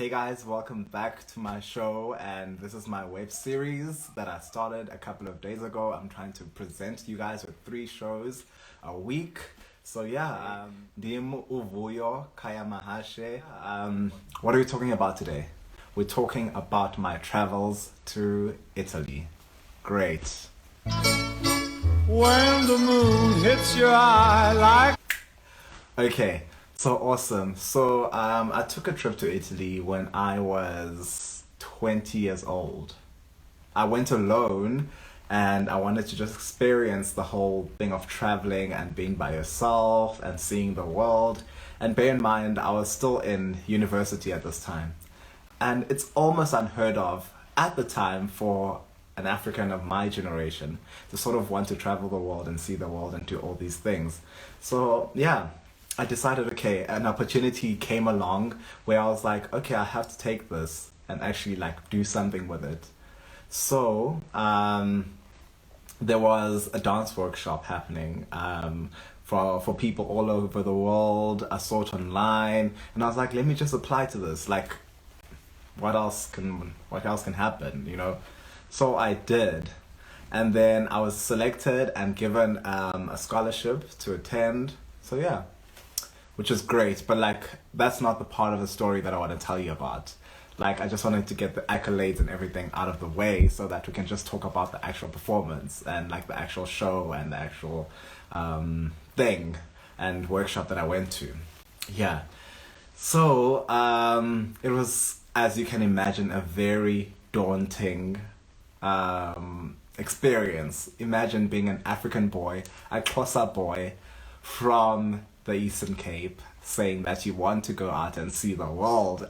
Hey guys, welcome back to my show, and this is my web series that I started a couple of days ago. I'm trying to present you guys with 3 shows a week. So yeah, Dim Uvuyo Kaya Mahashe. What are we talking about today? We're talking about my travels to Italy. Great. When the moon hits your eye like... Okay, so awesome. So I took a trip to Italy when I was 20 years old. I went alone and I wanted to just experience the whole thing of traveling and being by yourself and seeing the world. And bear in mind, I was still in university at this time. And it's almost unheard of at the time for an African of my generation to sort of want to travel the world and see the world and do all these things. So yeah, I decided, okay, an opportunity came along where I was like, okay, I have to take this and actually like do something with it. So there was a dance workshop happening for people all over the world. I saw it online and I was like, let me just apply to this. Like, what else can happen, you know? So I did. And then I was selected and given a scholarship to attend. So yeah, which is great. But like, that's not the part of the story that I want to tell you about. Like, I just wanted to get the accolades and everything out of the way so that we can just talk about the actual performance and like the actual show and the actual thing and workshop that I went to. Yeah. So it was, as you can imagine, a very daunting experience. Imagine being an African boy, a Xhosa boy from the Eastern Cape, saying that you want to go out and see the world.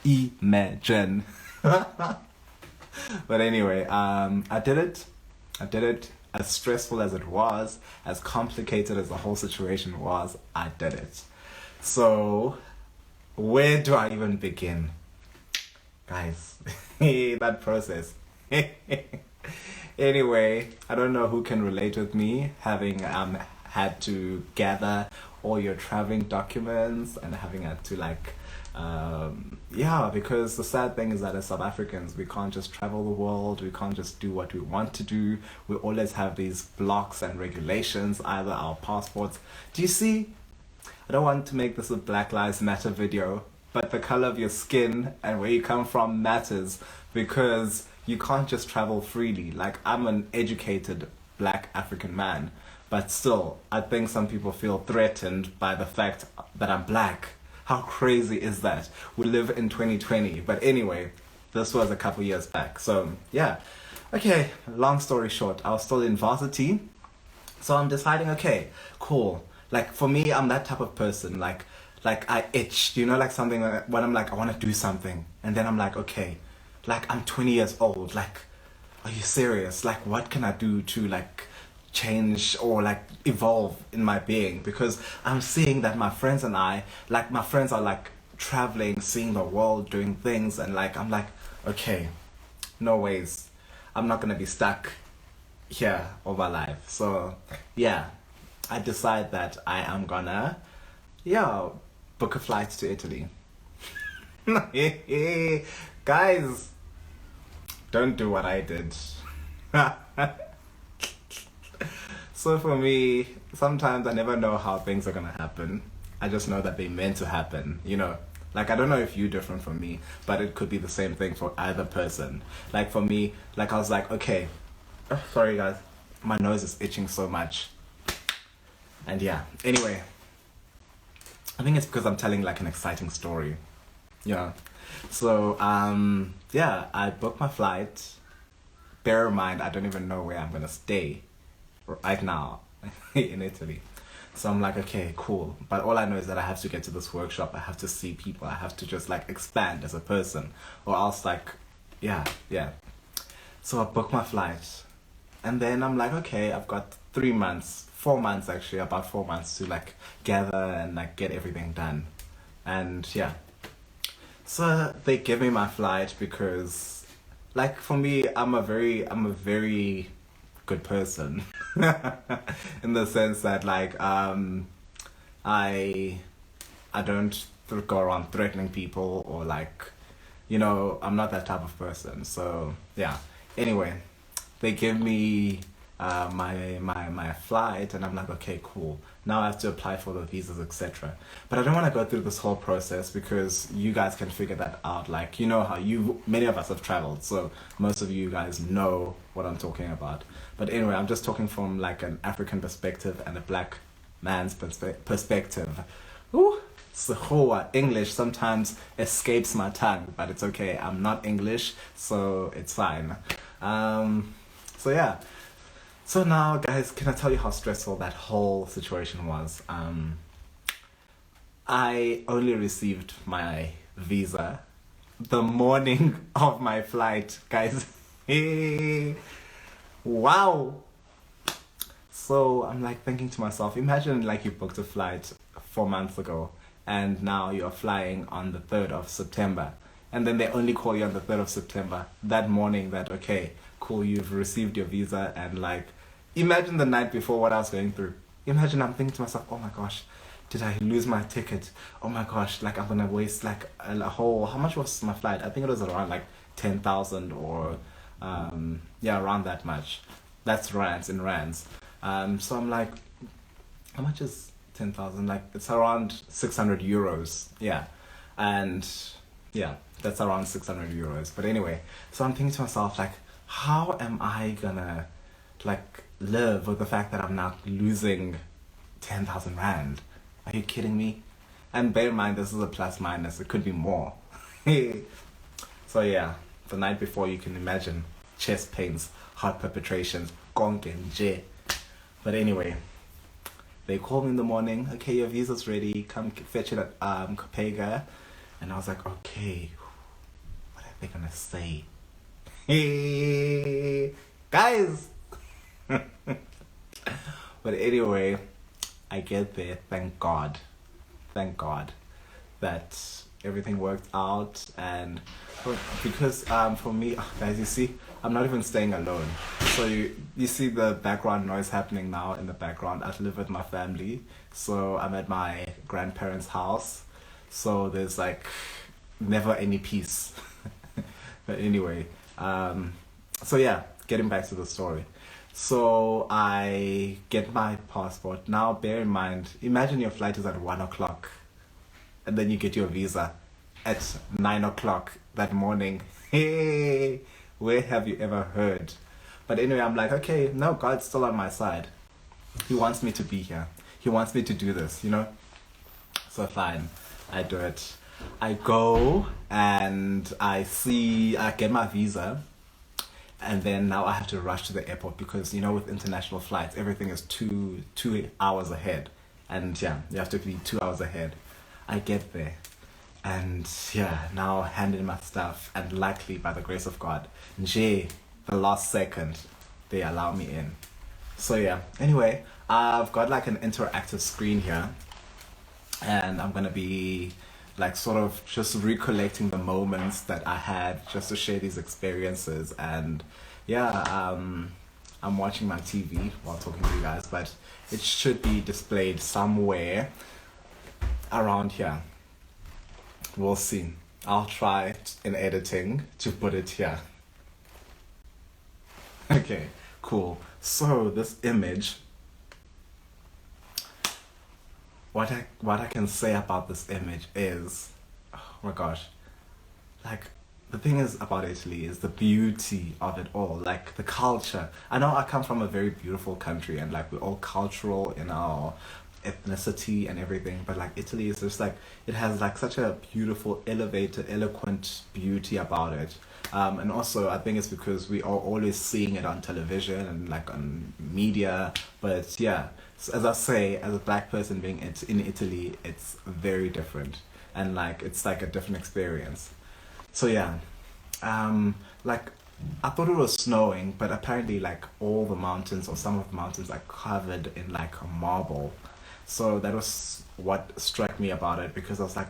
Imagine. But anyway, I did it. As stressful as it was, as complicated as the whole situation was, I did it. So, where do I even begin? Guys, that process. Anyway, I don't know who can relate with me having had to gather all your traveling documents and having had to like because the sad thing is that as South Africans, we can't just travel the world, we can't just do what we want to do. We always have these blocks and regulations, either our passports. Do you see? I don't want to make this a Black Lives Matter video, but the color of your skin and where you come from matters, because you can't just travel freely. Like, I'm an educated Black African man, but still, I think some people feel threatened by the fact that I'm Black. How crazy is that? We live in 2020. But anyway, this was a couple years back. So yeah. Okay, long story short, I was still in varsity. So I'm deciding, okay, cool. Like, for me, I'm that type of person. Like I itch, you know, like something like, when I'm like, I want to do something. And then I'm like, okay, like I'm 20 years old. Like, are you serious? Like, what can I do to like change or like evolve in my being? Because I'm seeing that my friends and I, like my friends are like traveling, seeing the world, doing things. And like, I'm like, okay, no ways. I'm not going to be stuck here all my life. So yeah, I decide that I am gonna, book a flight to Italy. Guys, don't do what I did. So for me, sometimes I never know how things are gonna happen. I just know that they meant to happen, you know. Like, I don't know if you're different from me, but it could be the same thing for either person. Like for me, like I was like, okay, sorry guys, my nose is itching so much. And yeah, anyway, I think it's because I'm telling like an exciting story. Yeah. So, I booked my flight. Bear in mind, I don't even know where I'm gonna stay right now in Italy. So I'm like, okay, cool. But all I know is that I have to get to this workshop. I have to see people. I have to just like expand as a person, or else like, yeah. So I booked my flight, and then I'm like, okay, I've got 4 months actually, about 4 months to like gather and like get everything done. And yeah, so they give me my flight because, like, for me, I'm a very good person in the sense that like I don't go around threatening people or like, I'm not that type of person. So yeah. Anyway, they give me my flight, and I'm like, okay, cool. Now I have to apply for the visas, etc. But I don't want to go through this whole process because you guys can figure that out. Like, how many of us have traveled, so most of you guys know what I'm talking about. But anyway, I'm just talking from like an African perspective and a black man's perspective. Ooh, so English sometimes escapes my tongue, but it's okay. I'm not English, so it's fine. So yeah. So now, guys, can I tell you how stressful that whole situation was? I only received my visa the morning of my flight, guys. Wow. So I'm like thinking to myself, imagine like you booked a flight 4 months ago and now you're flying on the 3rd of September. And then they only call you on the 3rd of September, that morning, that, okay, cool, you've received your visa. And like, imagine the night before what I was going through. Imagine I'm thinking to myself, oh my gosh, did I lose my ticket? Oh my gosh, like I'm gonna waste like a whole, how much was my flight? I think it was around like 10,000 or, around that much. That's rands, in rands. So I'm like, how much is 10,000? Like, it's around 600 euros. Yeah. And yeah, that's around 600 euros. But anyway, so I'm thinking to myself, like, how am I gonna, like, live with the fact that I'm not losing 10,000 rand? Are you kidding me? And bear in mind, this is a plus minus. It could be more. So yeah, the night before, you can imagine chest pains, heart palpitations, konke nje. But anyway, they called me in the morning. Okay, your visa's ready. Come fetch it at Kopega. And I was like, okay, what are they gonna say? Hey, guys. But anyway, I get there. Thank God that everything worked out. And because for me, guys, you see, I'm not even staying alone. So you see the background noise happening now in the background. I live with my family, so I'm at my grandparents' house. So there's like never any peace. But anyway, so yeah, getting back to the story. So I get my passport. Now bear in mind, imagine your flight is at 1 o'clock and then you get your visa at 9 o'clock that morning. Hey, where have you ever heard? But anyway, I'm like, okay, no, God's still on my side. He wants me to be here. He wants me to do this, So fine, I do it. I go and I get my visa. And then now I have to rush to the airport because, with international flights, everything is two hours ahead. And yeah, you have to be 2 hours ahead. I get there. And yeah, now hand in my stuff. And luckily, by the grace of God, the last second, they allow me in. So yeah, anyway, I've got like an interactive screen here. And I'm going to be like sort of just recollecting the moments that I had just to share these experiences. And yeah, I'm watching my TV while talking to you guys, but it should be displayed somewhere around here. We'll see. I'll try in editing to put it here. Okay, cool. So this image, what I can say about this image is, oh my gosh, like the thing is about Italy is the beauty of it all, like the culture. I know I come from a very beautiful country and like we're all cultural in our ethnicity and everything, but like Italy is just like, it has like such a beautiful, elevated, eloquent beauty about it. And also I think it's because we are always seeing it on television and like on media, but yeah, so as I say, as a black person being in Italy, it's very different and like it's like a different experience. So yeah, like I thought it was snowing, but apparently like all the mountains or some of the mountains are covered in like marble. So that was what struck me about it, because I was like,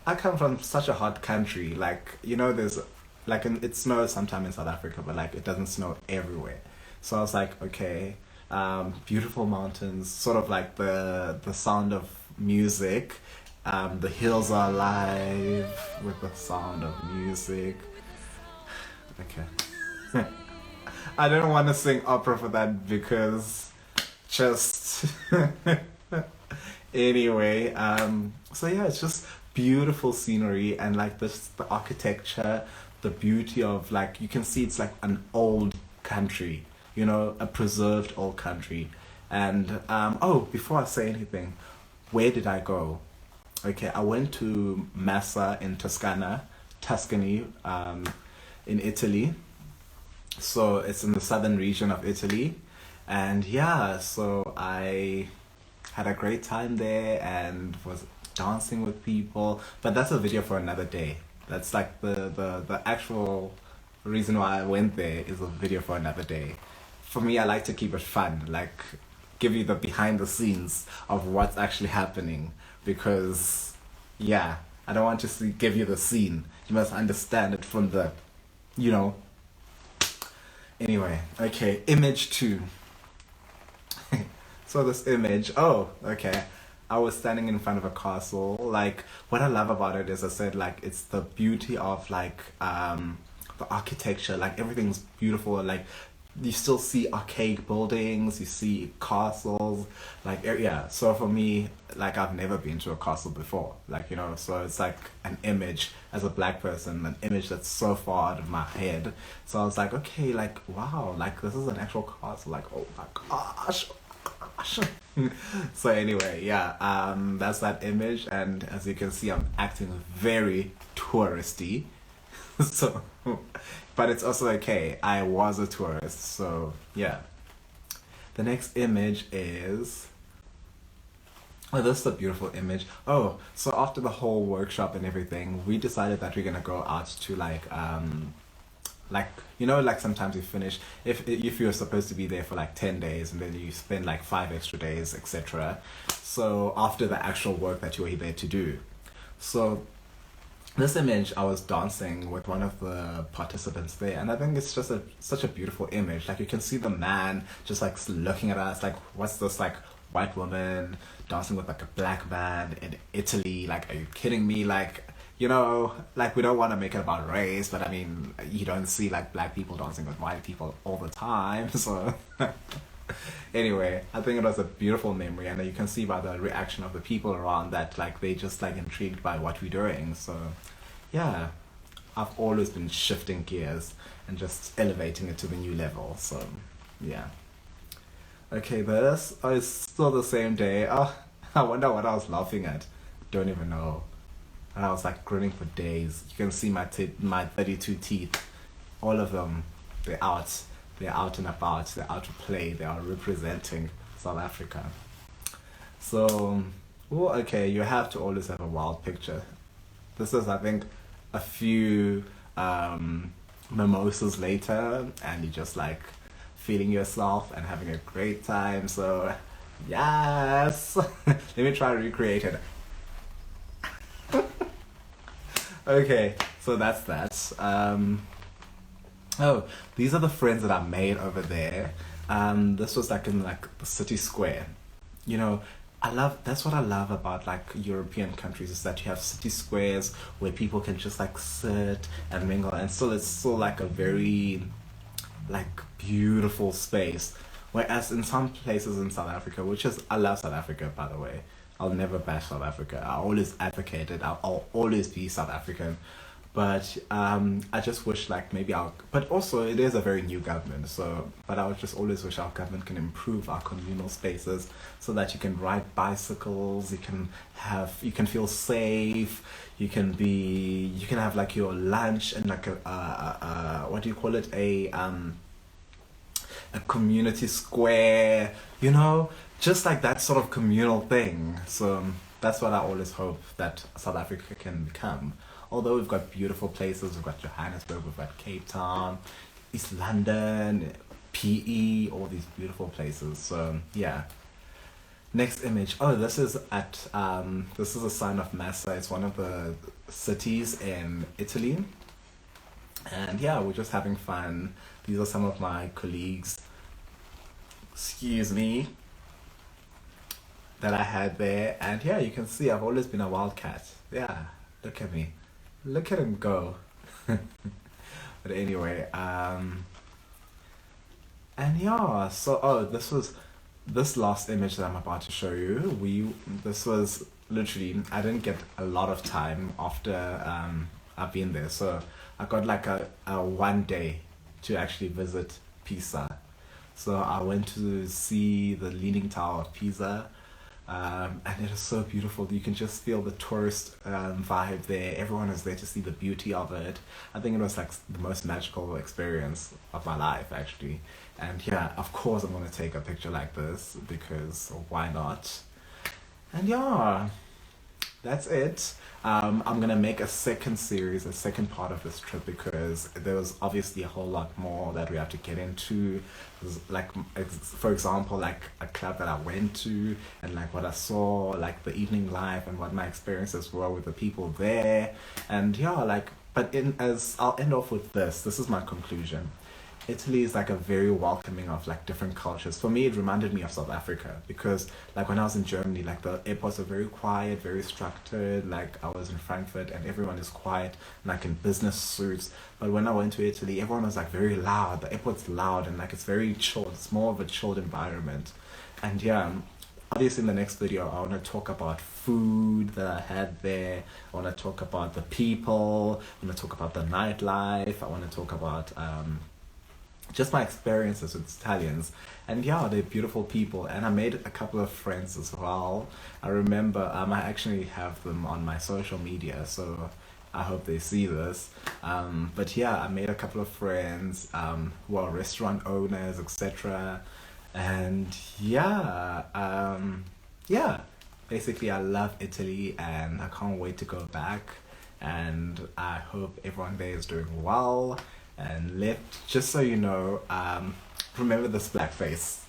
I come from such a hot country, like, there's like it snows sometime in South Africa, but like it doesn't snow everywhere. So I was like, okay, beautiful mountains, sort of like the sound of music, The hills are alive with the sound of music. Okay. I don't want to sing opera for that because just anyway, so yeah, it's just beautiful scenery and like this the architecture, the beauty of like you can see it's like an old country, you know, a preserved old country. And oh, before I say anything, where did I go? Okay, I went to Massa in Tuscany, in Italy. So it's in the southern region of Italy. And yeah, so I had a great time there and was dancing with people. But that's a video for another day. That's like the actual reason why I went there is a video for another day. For me, I like to keep it fun, like give you the behind the scenes of what's actually happening because, yeah, I don't want to give you the scene. You must understand it from the, you know. Anyway, okay, image two. So this image, oh, okay. I was standing in front of a castle. Like, what I love about it is I said, like, it's the beauty of, like, the architecture. Like, everything's beautiful. Like, you still see archaic buildings, you see castles. Like, yeah. So for me, like, I've never been to a castle before. Like, you know, so it's like an image as a black person, an image that's so far out of my head. So I was like, okay, like, wow, like, this is an actual castle. Like, oh my gosh. So anyway, yeah, that's that image, and as you can see, I'm acting very touristy. So, but it's also okay. I was a tourist, so yeah. The next image is. Oh, this is a beautiful image. Oh, so after the whole workshop and everything, we decided that we're gonna go out to like you know, like sometimes you finish if you're supposed to be there for like 10 days and then you spend like 5 extra days, etc. So after the actual work that you were there to do, so this image I was dancing with one of the participants there, and I think it's just such a beautiful image. Like you can see the man just like looking at us like, what's this, like white woman dancing with like a black man in Italy? Like, are you kidding me? Like, you know, like we don't want to make it about race, but I mean, you don't see like black people dancing with white people all the time. So anyway, I think it was a beautiful memory, and you can see by the reaction of the people around that like they just like intrigued by what we're doing. So yeah, I've always been shifting gears and just elevating it to the new level. So yeah. Okay, this is still the same day. Oh, I wonder what I was laughing at. Don't even know. And I was like grinning for days. You can see my 32 teeth, all of them. They're out. They're out and about. They're out to play. They are representing South Africa. So, well, okay, you have to always have a wild picture. This is, I think, a few mimosas later, and you're just like feeling yourself and having a great time. So, yes. Let me try to recreate it. Okay, so that's that. Oh, these are the friends that I made over there. This was like in like the city square. You know, that's what I love about like European countries is that you have city squares where people can just like sit and mingle, and still it's still like a very like beautiful space. Whereas in some places in South Africa, which is, I love South Africa by the way. I'll never bash South Africa. I always advocate it. I'll always be South African. But I just wish like maybe but also it is a very new government. So, but I would just always wish our government can improve our communal spaces so that you can ride bicycles, you can feel safe, you can have like your lunch and like what do you call it? A community square, you know, just like that sort of communal thing. So that's what I always hope that South Africa can become. Although we've got beautiful places, we've got Johannesburg, we've got Cape Town, East London, PE, all these beautiful places. So yeah. Next image. Oh, this is a sign of Massa. It's one of the cities in Italy. And yeah, we're just having fun. These are some of my colleagues. Excuse me. that I had there. And yeah, you can see I've always been a wildcat. Yeah, look at me. Look at him go. But anyway, and yeah, so this last image that I'm about to show you. This was literally, I didn't get a lot of time after I've been there, so I got like a 1 day to actually visit Pisa. So I went to see the Leaning Tower of Pisa, and it is so beautiful. You can just feel the tourist vibe there. Everyone is there to see the beauty of it. I think it was like the most magical experience of my life, actually. And yeah, of course, I'm gonna take a picture like this because why not? And yeah, that's it. I'm gonna make a second series, a second part of this trip because there was obviously a whole lot more that we have to get into. Like, for example, like a club that I went to and like what I saw, like the evening life and what my experiences were with the people there. And yeah, like, but as I'll end off with this. This is my conclusion. Italy is like a very welcoming of like different cultures. For me, it reminded me of South Africa because like when I was in Germany, like the airports are very quiet, very structured. Like I was in Frankfurt and everyone is quiet, like in business suits. But when I went to Italy, everyone was like very loud. The airport's loud and like it's very chilled. It's more of a chilled environment. And yeah, obviously in the next video, I want to talk about food that I had there. I want to talk about the people. I want to talk about the nightlife. I want to talk about just my experiences with Italians. And yeah, they're beautiful people. And I made a couple of friends as well. I remember I actually have them on my social media, so I hope they see this. But yeah, I made a couple of friends who are restaurant owners, etc. And yeah, yeah, basically I love Italy and I can't wait to go back. And I hope everyone there is doing well. And just so you know, remember this black face.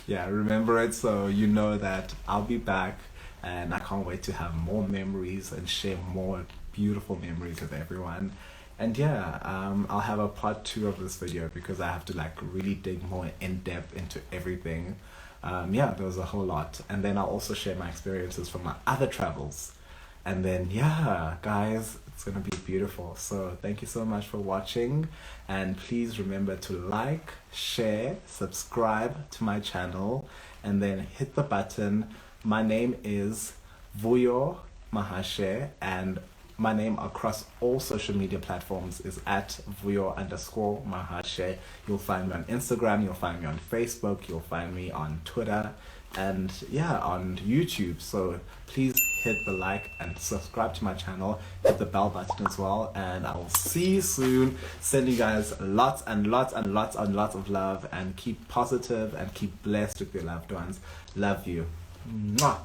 Yeah, remember it so you know that I'll be back and I can't wait to have more memories and share more beautiful memories with everyone. And yeah, I'll have a part 2 of this video because I have to like really dig more in depth into everything. Yeah, there was a whole lot. And then I'll also share my experiences from my other travels. And then, yeah, guys, it's going to be beautiful. So thank you so much for watching. And please remember to like, share, subscribe to my channel, and then hit the button. My name is Vuyo Mahashe, and my name across all social media platforms is at Vuyo_Mahashe. You'll find me on Instagram, you'll find me on Facebook, you'll find me on Twitter, and yeah, on YouTube. So please hit the like and subscribe to my channel, hit the bell button as well, and I will see you soon. Send you guys lots and lots and lots and lots of love, and keep positive and keep blessed with your loved ones. Love you. Mwah.